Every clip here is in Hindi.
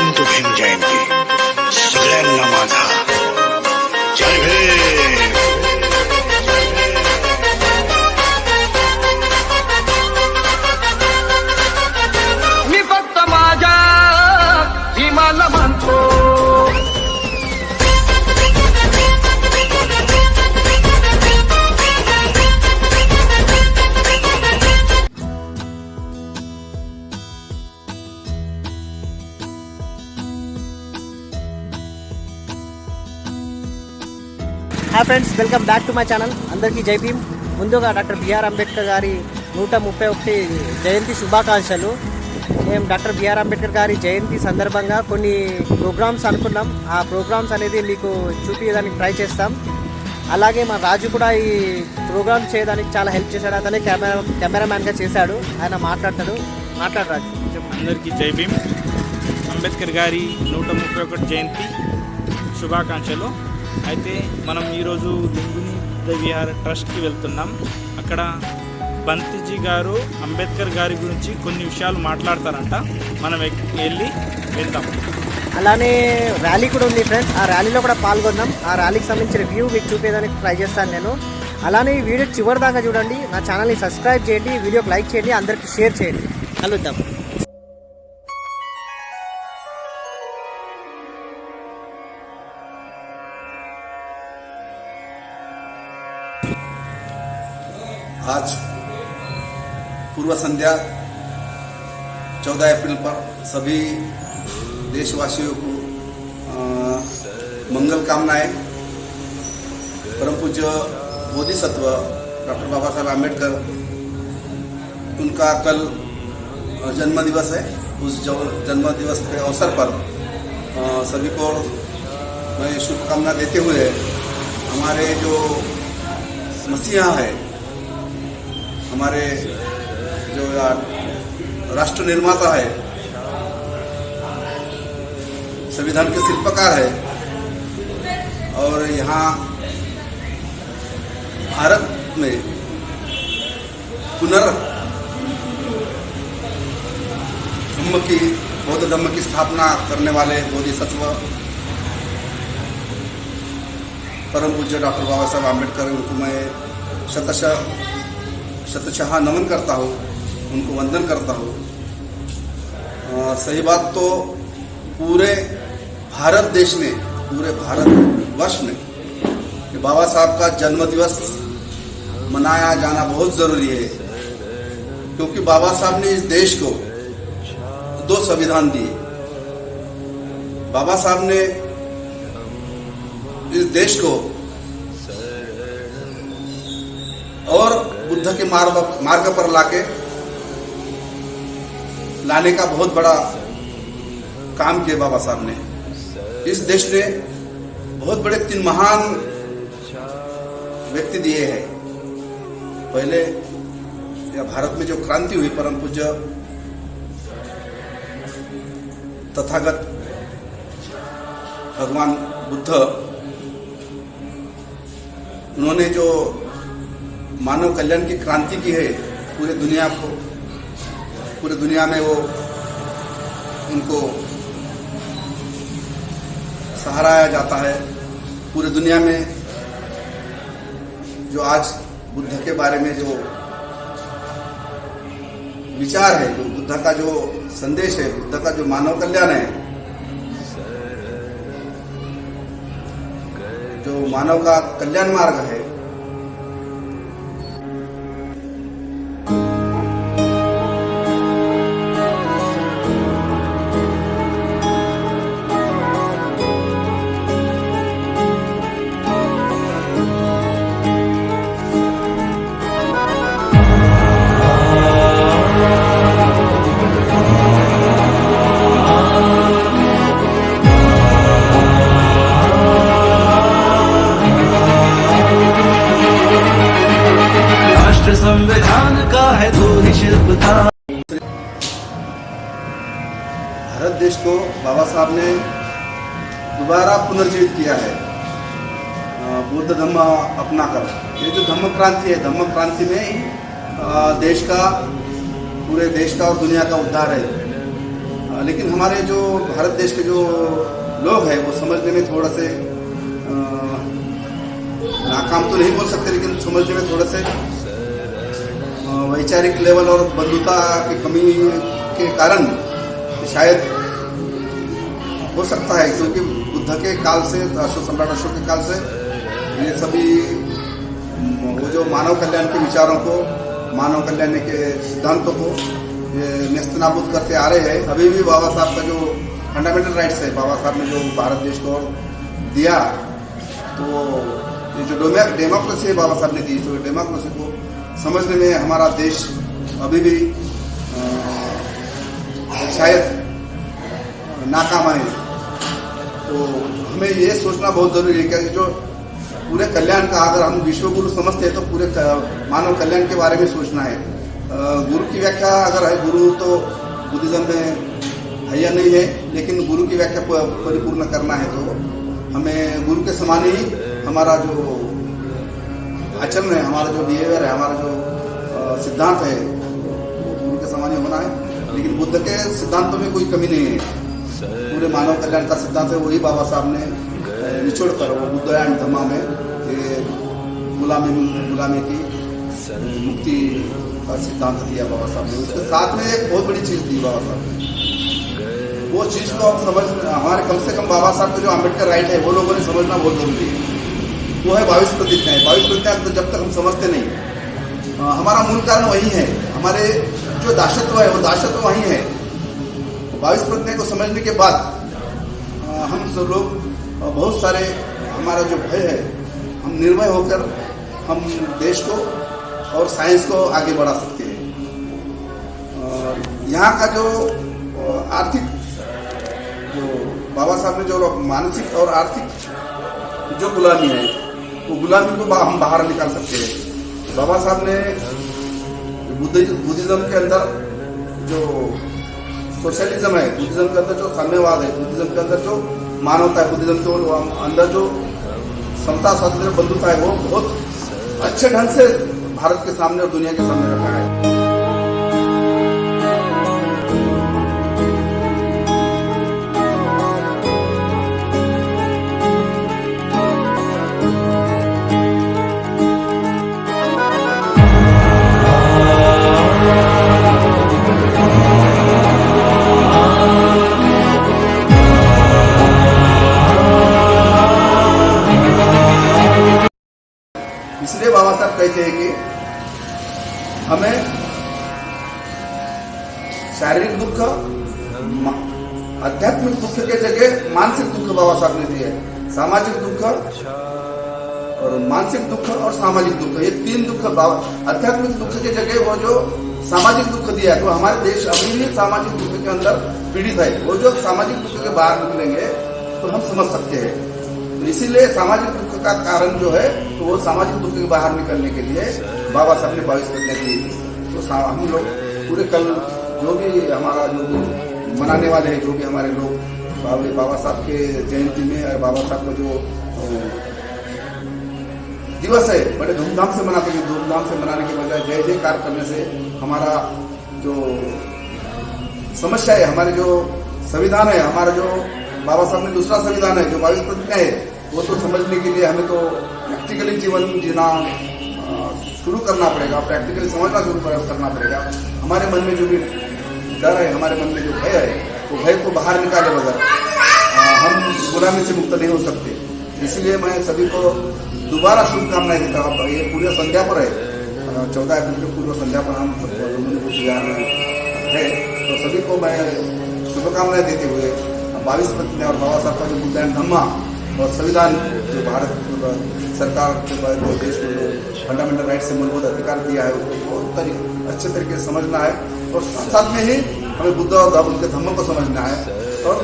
जयंत भीम जयंती सगळ्यांना माझा जय भीम. मी फक्त माझ्या भीमाला मानतो. Hi friends, welcome back to my channel. అందరికీ జై భీమ్. ముందుగా డాక్టర్ బిఆర్ అంబేద్కర్ గారి 131 జయంతి శుభాకాంక్షలు. మేము డాక్టర్ బిఆర్ అంబేద్కర్ గారి జయంతి సందర్భంగా కొన్ని ప్రోగ్రామ్స్ అనుకున్నాం. ఆ ప్రోగ్రామ్స్ అనేది మీకు చూపించడానికి ట్రై చేస్తాం. అలాగే మా రాజు కూడా ఈ ప్రోగ్రామ్ చేయడానికి చాలా హెల్ప్ చేశాడు. అతనే కెమెరామ్యాన్గా చేశాడు. ఆయన మాట్లాడతాడు. రాజు. అందరికీ జై భీమ్. అంబేద్కర్ గారి 131 జయంతి శుభాకాంక్షలు. అయితే మనం ఈరోజు లుంబిని బుద్ధ విహార ట్రస్ట్కి వెళ్తున్నాం. అక్కడ బంతిజీ గారు అంబేద్కర్ గారి గురించి కొన్ని విషయాలు మాట్లాడతారంట. మనం వెళ్ళి వెళ్దాం. అలానే ర్యాలీ కూడా ఉంది ఫ్రెండ్స్. ఆ ర్యాలీలో కూడా పాల్గొందాం. ఆ ర్యాలీకి సంబంధించిన వ్యూ మీకు చూపేదానికి ట్రై చేస్తాను నేను. అలానే ఈ వీడియో చివరి దాకా చూడండి. నా ఛానల్ని సబ్స్క్రైబ్ చేయండి, వీడియోకి లైక్ చేయండి, అందరికీ షేర్ చేయండి. కలుద్దాం. आज पूर्व संध्या 14 अप्रैल पर सभी देशवासियों को मंगल कामनाएं. परम पूज्य बोधिसत्व डॉक्टर बाबा साहब आम्बेडकर, उनका कल जन्म दिवस है. उस जन्म दिवस के अवसर पर सभी को मैं शुभकामना देते हुए हमारे जो मसीहा है, हमारे जो राष्ट्र निर्माता है, संविधान के शिल्पकार है, और यहाँ भारत में बौद्ध धम्म की स्थापना करने वाले बोधिसत्व परम पूज्य डॉक्टर बाबा साहब आम्बेडकर, उनको मैं शतशः नमन करता हूँ, उनको वंदन करता हूँ. सही बात तो पूरे भारत देश में, पूरे भारत वर्ष में बाबा साहब का जन्म दिवस मनाया जाना बहुत जरूरी है. क्योंकि बाबा साहब ने इस देश को 2 संविधान दिए. बाबा साहब ने इस देश को और बुद्ध के मार्ग पर लाने का बहुत बड़ा काम किया बाबा साहब ने. इस देश ने बहुत बड़े 3 महान व्यक्ति दिए हैं. पहले या भारत में जो क्रांति हुई, परम पूज्य तथागत भगवान बुद्ध, उन्होंने जो मानव कल्याण की क्रांति की है, पूरे दुनिया में वो उनको सराहाया जाता है. पूरे दुनिया में जो आज बुद्ध के बारे में जो विचार है, जो बुद्ध का जो संदेश है, बुद्ध का जो मानव कल्याण है, जो मानव का कल्याण मार्ग है, संविधान का है तो ही शिल्पकार. भारत देश को बाबा साहब ने दोबारा पुनर्जीवित किया है बुद्ध धम्म अपनाकर. ये जो धम्म क्रांति है, धम्म क्रांति में ही देश का, पूरे देश का और दुनिया का उद्धार है. लेकिन हमारे जो भारत देश के जो लोग हैं वो समझने में थोड़ा से नाकाम तो नहीं बोल सकते, लेकिन समझने में थोड़ा से वैचारिक लेवल और बंधुता की कमी के कारण शायद हो सकता है, क्योंकि बुद्ध के काल से, सम्राट अशोक के काल से ये सभी वो जो मानव कल्याण के विचारों को, मानव कल्याण के सिद्धांतों को ये नेस्तनाबूद करते आ रहे हैं। अभी भी बाबा साहब का जो फंडामेंटल राइट्स है, बाबा साहब ने जो भारत देश को दिया, तो ये जो डेमोक्रेसी है बाबा साहब ने दी, तो डेमोक्रेसी को समझने में हमारा देश अभी भी शायद नाकाम है। तो हमें ये सोचना बहुत जरूरी है कि जो पूरे कल्याण का, अगर हम विश्व गुरु समझते हैं तो पूरे मानव कल्याण के बारे में सोचना है। गुरु की व्याख्या अगर है, गुरु तो बुद्धिज्म में है या नहीं है, लेकिन गुरु की व्याख्या परिपूर्ण करना है तो हमें गुरु के समान ही हमारा जो आचरण है, हमारा जो बिहेवियर है, हमारा जो सिद्धांत है, गुरु के समान ही होना है। लेकिन बुद्ध के सिद्धांतों में कोई कमी नहीं है, पूरे मानव कल्याण का सिद्धांत है, वही बाबा साहब ने निचोड़ कर वो बुद्ध एंड धम्मा में गुलामी की मुक्ति का सिद्धांत दिया बाबा साहब ने। उसके साथ में एक बहुत बड़ी चीज दी बाबा साहब ने, वो चीज को हम समझ, हमारे कम से कम बाबा साहब का जो अम्बेडकर राइट है वो लोगों ने समझना बहुत जरूरी है। वो है 22 प्रतिज्ञाएं। 22 प्रतिज्ञाएं तो जब तक हम समझते नहीं, हमारा मूल कारण वही है, हमारे जो दासत्व है वो दासत्व वही है। 22 प्रतिज्ञाएं को समझने के बाद हम सब लोग बहुत सारे, हमारा जो भय है, हम निर्भय होकर हम देश को और साइंस को आगे बढ़ा सकते हैं। यहाँ का जो आर्थिक, जो बाबा साहब ने जो मानसिक और आर्थिक जो गुलामी है, वो गुलामी को हम बाहर निकाल सकते हैं। बाबा साहब ने बुद्धिज्म के अंदर जो सोशलिज्म है, बुद्धिज्म के अंदर जो साम्यवाद है, बुद्धिज्म के अंदर जो मानवता है, बुद्धिज्म के अंदर जो समता, स्वातंत्र, बंधुता है, वो बहुत अच्छे ढंग से भारत के सामने और दुनिया के सामने रखा है। इसलिए बाबा साहब कहते हैं कि हमें शारीरिक दुख, आध्यात्मिक दुख के जगह मानसिक दुख बाबा साहब ने दिए। सामाजिक दुख और मानसिक दुख और सामाजिक दुख, ये 3 दुख, आध्यात्मिक दुख के जगह वो जो सामाजिक दुख दिया है। तो हमारे देश अभी भी सामाजिक दुख के अंदर पीड़ित है। वो जो सामाजिक दुख के बाहर निकलेंगे तो हम समझ सकते हैं। तो इसीलिए सामाजिक दुख का कारण जो है, तो वो सामाजिक दुख के बाहर निकलने के लिए बाबा साहब ने 22 प्रतिज्ञा दी। तो हम लोग पूरे कल जो भी हमारा जो भी मनाने वाले हैं, जो भी हमारे लोग बाबा साहब के जयंती में, बाबा साहब का जो दिवस है बड़े धूमधाम से मनाते हैं। धूमधाम से मनाने के बजाय जय जयकार करने से हमारा जो समस्या है, हमारे जो संविधान है, हमारा जो बाबा साहब ने दूसरा संविधान है जो 22 प्रतिज्ञा है, वो तो समझने के लिए हमें तो प्रैक्टिकली जीवन जीना शुरू करना पड़ेगा, प्रैक्टिकली समझना शुरू करना पड़ेगा। हमारे मन में जो भी डर है, हमारे मन में जो भय है, वो भय को बाहर निकाले बगैर हम गुलामी से मुक्त नहीं हो सकते। इसलिए मैं सभी को दोबारा शुभकामनाएं देता हूँ। ये पूरे संध्या पर है, 14 अप्रैल के पूर्व संध्या पर हम सब है, तो सभी को मैं शुभकामनाएं देते हुए 22 प्रतिज्ञा और बाबा साहब का जो बुद्ध एंड धम्मा और संविधान जो भारत सरकार के देश को जो फंडामेंटल राइट से मूलभूत अधिकार दिया है, उसको बहुत अच्छे तरीके से समझना है। और साथ में ही हमें बुद्ध और उनके धम्म को समझना है। और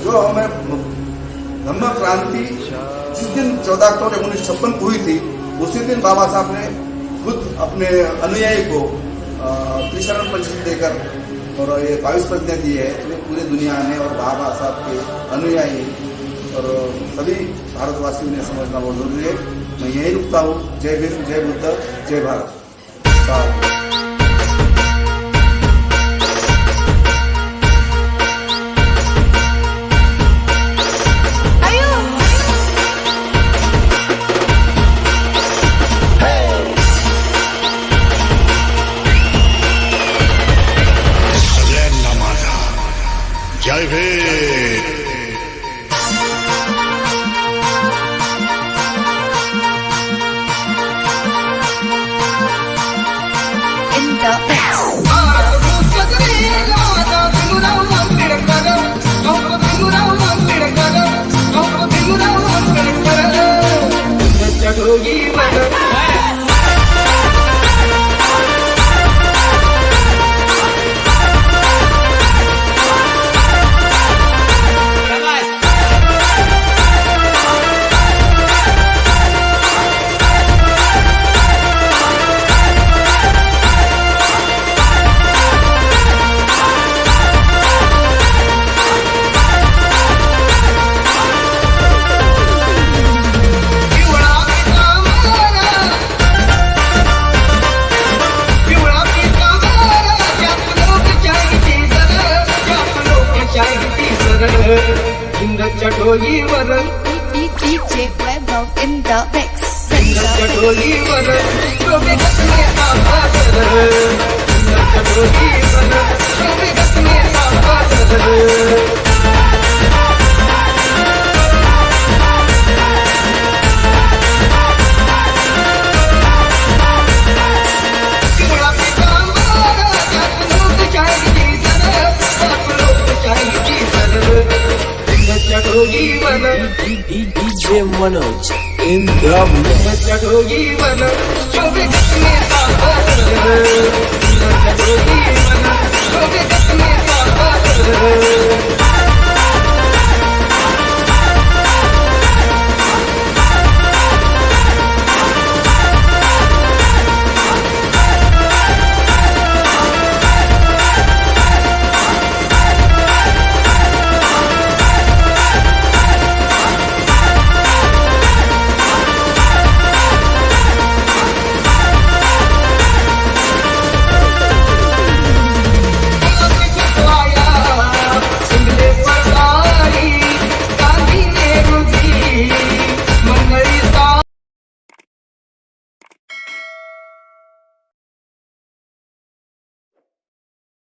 जो हमें धम्म क्रांति जिस दिन 14 अक्टूबर 1956 को हुई थी, उसी दिन बाबा साहब ने खुद अपने अनुयायी को त्रिशरण पंचक देकर और ये 22 प्रतिज्ञा दी है। तो पूरी दुनिया ने और बाबा साहब के अनुयायी और सभी भारतवासियों ने समझना बहुत जरूरी है। मैं यही रुकता हूँ। जय भीम, जय बुद्ध, जय Bharat. चटोलीवर DJ Vaibhav in the mix. चटोलीवर शोभे घटने आभार चटोलीवर शोभे घटने आभार DJ Manoj in the mix. चटोलीवर शोभे घटने आभार चटोलीवर शोभे घटने आभार